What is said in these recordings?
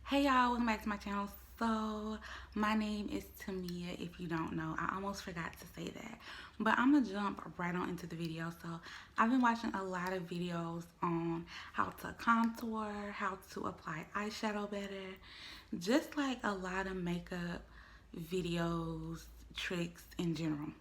Hey y'all, welcome back to my channel. So, my name is Tamia, if you don't know. I almost forgot to say that. But I'm gonna jump right on into the video. So, I've been watching a lot of videos on how to contour, how to apply eyeshadow better, just like a lot of makeup videos, tricks in general.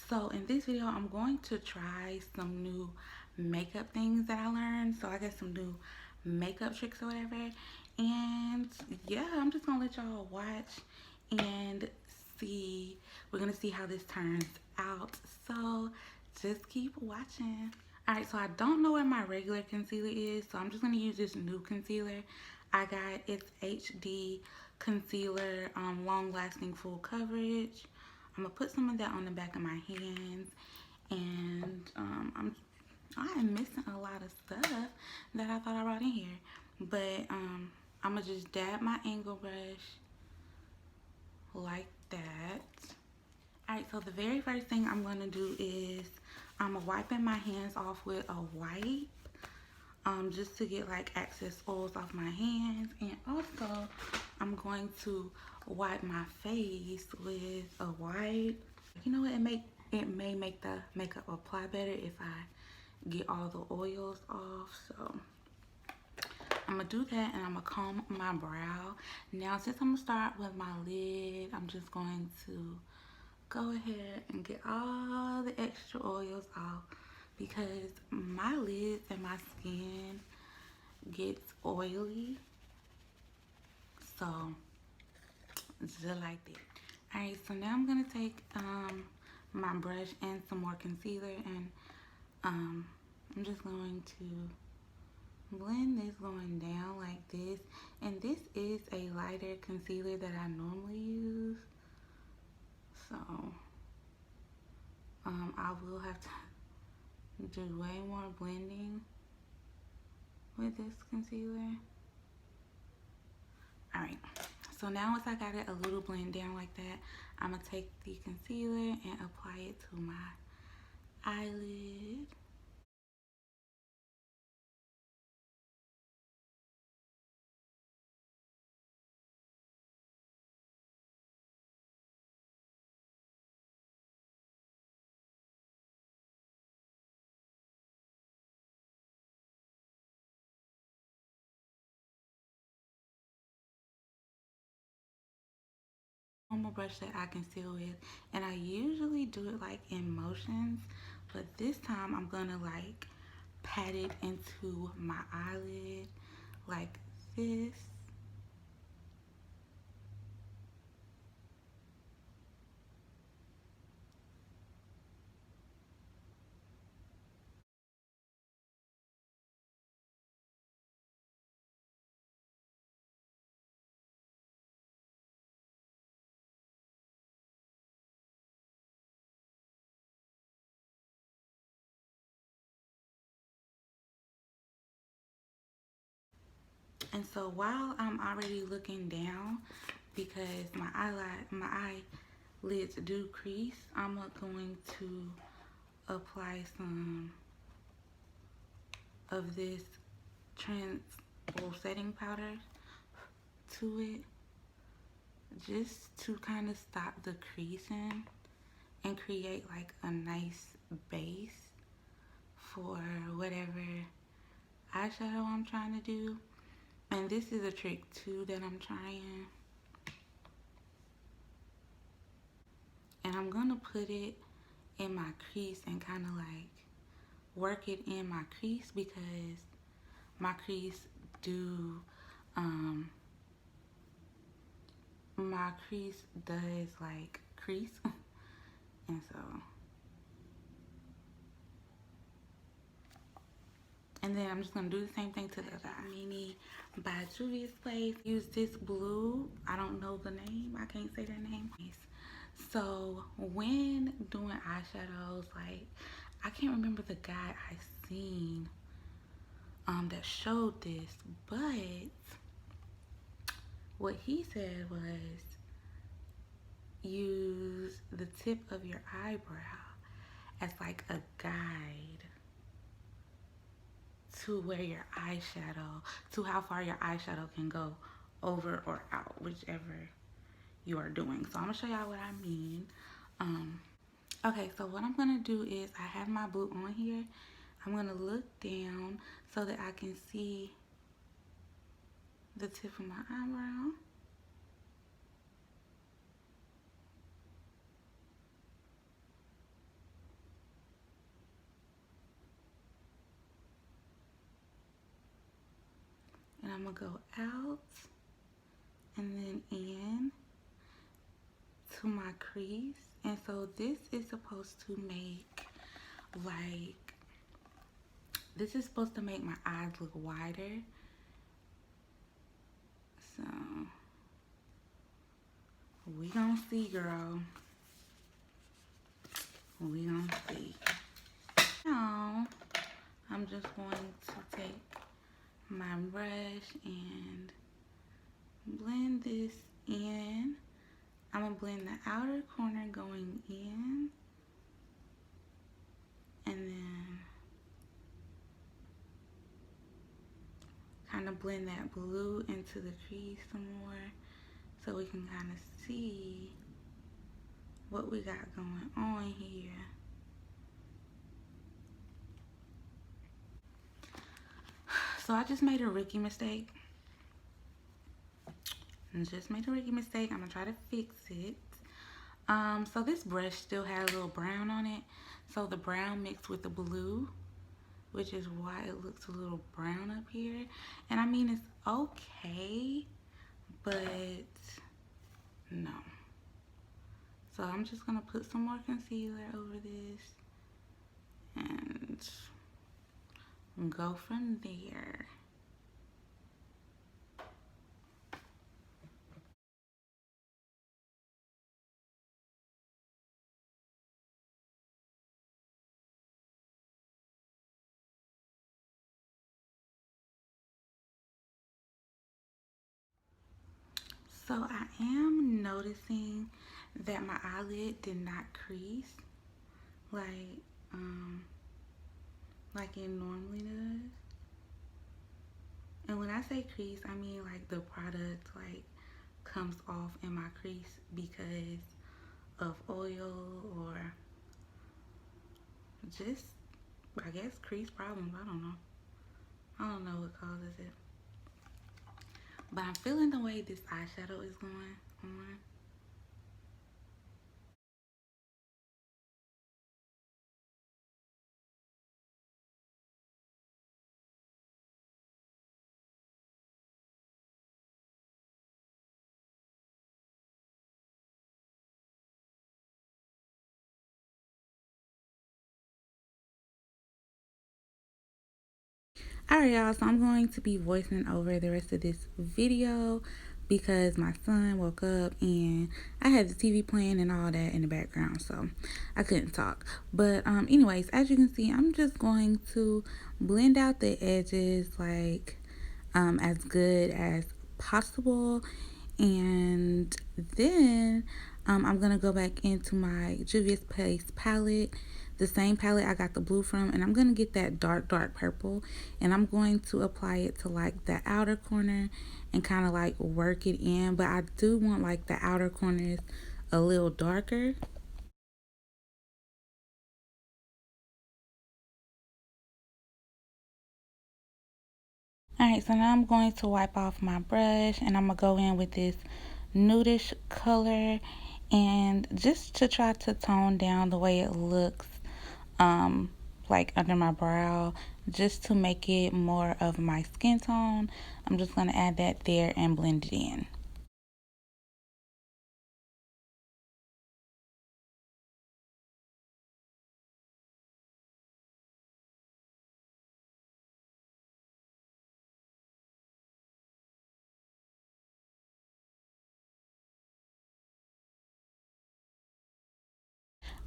So in this video, I'm going to try some new makeup things that I learned. So I got some new makeup tricks or whatever. And yeah, I'm just gonna let y'all watch and see. We're gonna see how this turns out. So just keep watching. Alright, so I don't know where my regular concealer is, so I'm just gonna use this new concealer. I got it's HD concealer, long lasting full coverage. I'm gonna put some of that on the back of my hands, and I am missing a lot of stuff that I thought I brought in here, but I'm gonna just dab my angle brush like that. Alright, so the very first thing I'm gonna do is I'm wiping my hands off with a wipe, just to get like excess oils off my hands, and also I'm going to wipe my face with a wipe. You know what? It may make the makeup apply better if I get all the oils off. So I'm gonna do that, and I'm gonna comb my brow. Now, since I'm gonna start with my lid, I'm just going to go ahead and get all the extra oils off because my lids and my skin gets oily. So just like that. Alright, so now I'm gonna take my brush and some more concealer, and I'm just going to blend this going down like this. And this is a lighter concealer that I normally use, so I will have to do way more blending with this concealer. Alright, so now once I got it a little blend down like that, I'm gonna take the concealer and apply it to my eyelid. On my brush that I conceal with, and I usually do it like in motions, but this time I'm gonna like pat it into my eyelid like this. And so while I'm already looking down, because my eyelids do crease, I'm going to apply some of this translucent setting powder to it, just to kind of stop the creasing and create like a nice base for whatever eyeshadow I'm trying to do. And this is a trick too that I'm trying, and I'm gonna put it in my crease and kind of like work it in my crease, because my crease do my crease does like crease. And so, and then I'm just gonna do the same thing to the other eye. Mini by Juvia's Place. Use this blue, I don't know the name, I can't say their name. So when doing eyeshadows, like, I can't remember the guy I seen that showed this, but what he said was use the tip of your eyebrow as like a guide to where your eyeshadow, to how far your eyeshadow can go over or out, whichever you are doing. So I'm gonna show y'all what I mean. Um, okay, so what I'm gonna do is I have my boot on here. I'm gonna look down so that I can see the tip of my eyebrow. And I'm gonna go out and then in to my crease. And so this is supposed to make like, this is supposed to make my eyes look wider. So we gonna see, girl. We gonna see. Now I'm just going to take my brush and blend this in. I'm gonna blend the outer corner going in, and then kind of blend that blue into the crease some more so we can kind of see what we got going on here. So I just made a rookie mistake. I'm gonna try to fix it. So this brush still had a little brown on it. So the brown mixed with the blue, which is why it looks a little brown up here. And I mean, it's okay, but no. So I'm just gonna put some more concealer over this and go from there. So I am noticing that my eyelid did not crease like like it normally does. And when I say crease, I mean like the product like comes off in my crease because of oil or just, I guess, crease problems. I don't know. I don't know what causes it. But I'm feeling the way this eyeshadow is going on. Alright, y'all, so I'm going to be voicing over the rest of this video because my son woke up and I had the TV playing and all that in the background, so I couldn't talk. But anyways, as you can see, I'm just going to blend out the edges like as good as possible, and then I'm gonna go back into my Juvia's Place palette, the same palette I got the blue from, and I'm gonna get that dark purple, and I'm going to apply it to like the outer corner and kind of like work it in. But I do want like the outer corners a little darker. Alright, so now I'm going to wipe off my brush and I'm going to go in with this nudish color, and just to try to tone down the way it looks like under my brow, just to make it more of my skin tone. I'm just going to add that there and blend it in.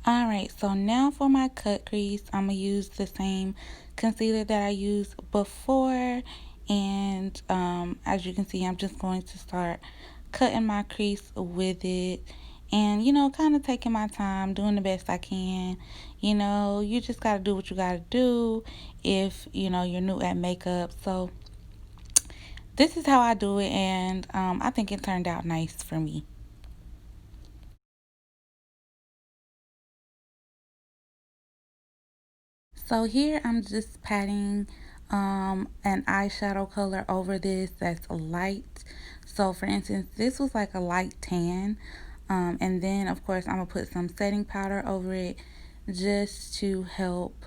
Alright, so now for my cut crease, I'm going to use the same concealer that I used before. And as you can see, I'm just going to start cutting my crease with it. And, you know, kind of taking my time, doing the best I can. You know, you just got to do what you got to do if, you know, you're new at makeup. So this is how I do it, and I think it turned out nice for me. So here I'm just patting an eyeshadow color over this that's light. So for instance, this was like a light tan. And then of course I'm gonna put some setting powder over it just to help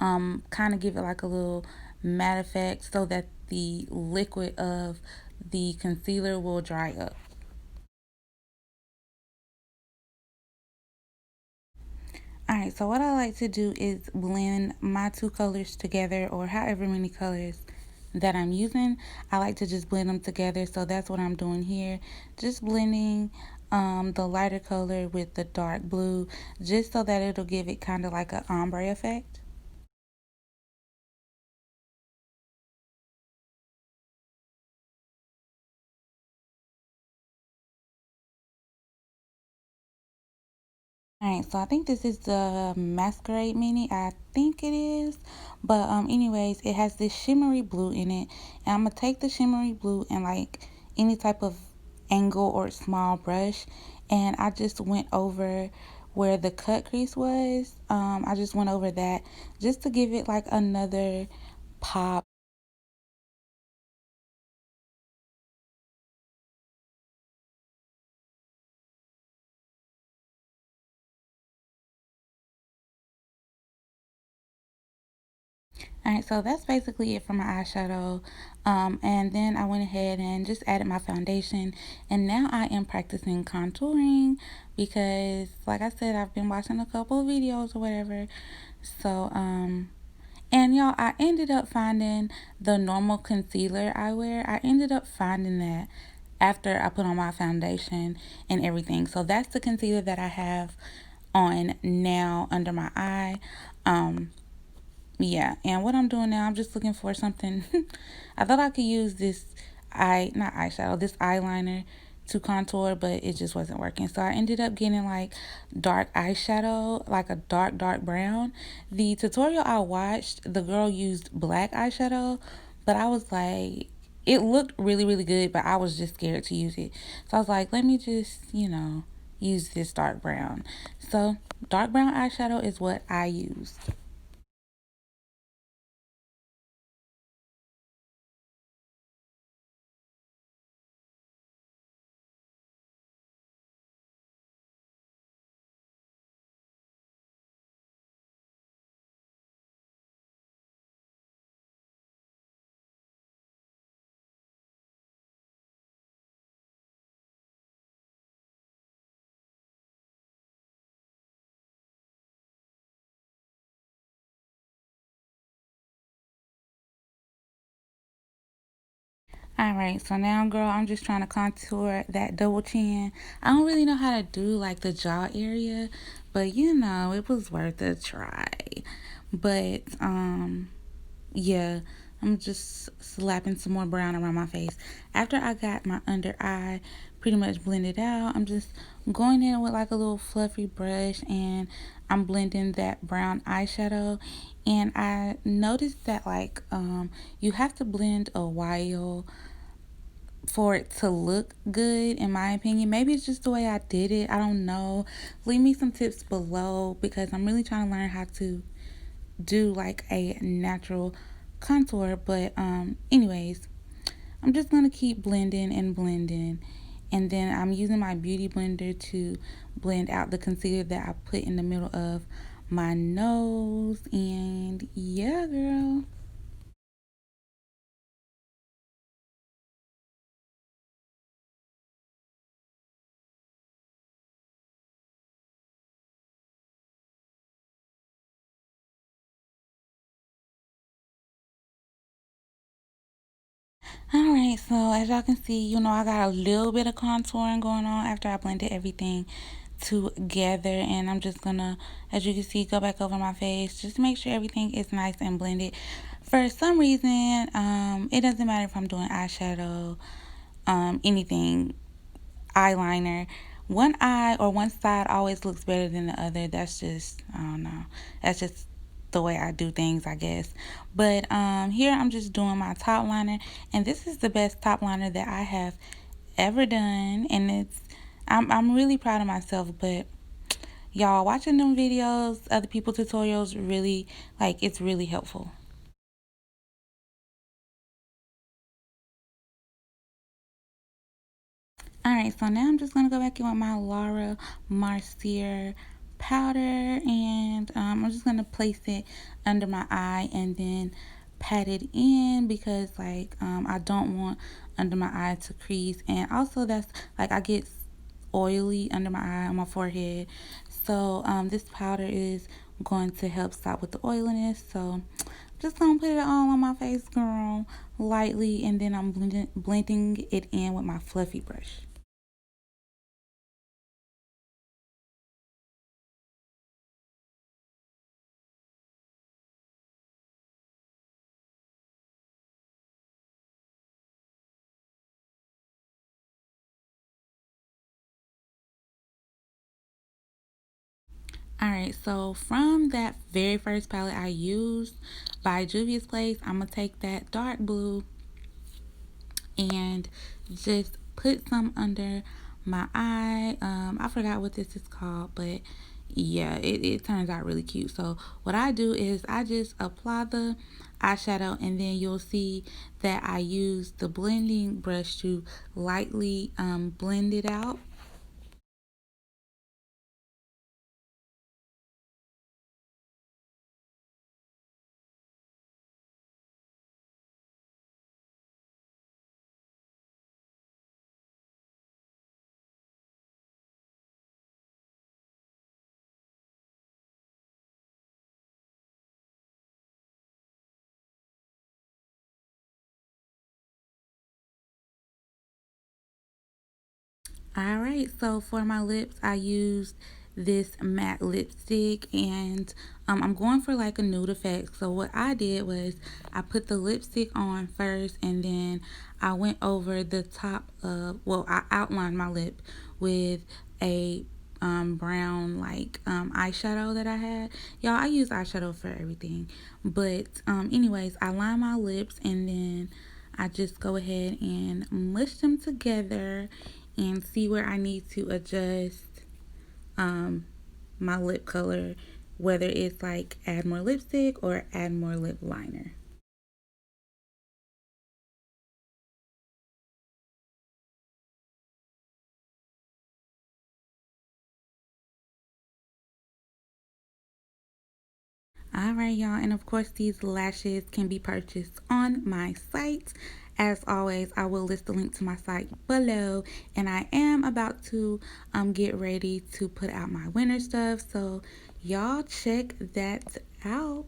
kind of give it like a little matte effect so that the liquid of the concealer will dry up. Alright, so what I like to do is blend my two colors together, or however many colors that I'm using. I like to just blend them together, so that's what I'm doing here. Just blending the lighter color with the dark blue, just so that it'll give it kind of like an ombre effect. Alright, so I think this is the Masquerade Mini. I think it is. But anyways, it has this shimmery blue in it. And I'm gonna take the shimmery blue and like any type of angle or small brush, and I just went over where the cut crease was. I just went over that just to give it like another pop. Alright, so that's basically it for my eyeshadow. And then I went ahead and just added my foundation. And now I am practicing contouring because, like I said, I've been watching a couple of videos or whatever. So, and y'all, I ended up finding the normal concealer I wear. I ended up finding that after I put on my foundation and everything. So that's the concealer that I have on now under my eye. Yeah, and what I'm doing now, I'm just looking for something. I thought I could use this not eyeshadow, this eyeliner to contour, but it just wasn't working. So I ended up getting like dark eyeshadow, like a dark brown. The tutorial I watched, the girl used black eyeshadow, but I was like, it looked really good, but I was just scared to use it. So I was like, let me just, use this dark brown. So dark brown eyeshadow is what I used. All right, so now, girl, I'm just trying to contour that double chin. I don't really know how to do like the jaw area, but it was worth a try. But yeah, I'm just slapping some more brown around my face. After I got my under eye pretty much blended out, I'm just going in with like a little fluffy brush, and I'm blending that brown eyeshadow. And I noticed that like you have to blend a while for it to look good, in my opinion. Maybe it's just the way I did it. I don't know. Leave me some tips below because I'm really trying to learn how to do like a natural contour. But anyways, I'm just gonna keep blending and blending, and then I'm using my beauty blender to blend out the concealer that I put in the middle of my nose. And yeah, girl. Alright, so as y'all can see, I got a little bit of contouring going on after I blended everything together. And I'm just gonna, as you can see, go back over my face just to make sure everything is nice and blended. For some reason, it doesn't matter if I'm doing eyeshadow, anything, eyeliner. One eye or one side always looks better than the other. That's just, I don't know. That's just the way I do things, I guess. But here I'm just doing my top liner, and this is the best top liner that I have ever done, and I'm really proud of myself. But y'all, watching them videos, other people tutorials, really, like, it's really helpful. Alright, so now I'm just going to go back in with my Laura Mercier powder, and I'm just going to place it under my eye and then pat it in, because like I don't want under my eye to crease, and also that's like I get oily under my eye on my forehead. So this powder is going to help stop with the oiliness. So just gonna put it all on my face, girl, lightly, and then I'm blending it in with my fluffy brush. Alright, so from that very first palette I used by Juvia's Place, I'm going to take that dark blue and just put some under my eye. I forgot what this is called, but yeah, it turns out really cute. So what I do is I just apply the eyeshadow, and then you'll see that I use the blending brush to lightly blend it out. Alright, so for my lips, I used this matte lipstick, and I'm going for like a nude effect. So what I did was I put the lipstick on first, and then I went over the top of, well, I outlined my lip with a brown like eyeshadow that I had. Y'all, I use eyeshadow for everything. But anyways, I line my lips, and then I just go ahead and mush them together and see where I need to adjust my lip color, whether it's like add more lipstick or add more lip liner. Alright, y'all, and of course these lashes can be purchased on my site. As always, I will list the link to my site below, and I am about to get ready to put out my winter stuff, so y'all check that out.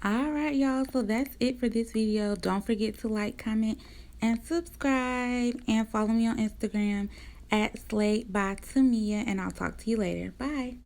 Alright, y'all, so that's it for this video. Don't forget to like, comment, and subscribe, and follow me on Instagram at Slate by Tamia, and I'll talk to you later. Bye.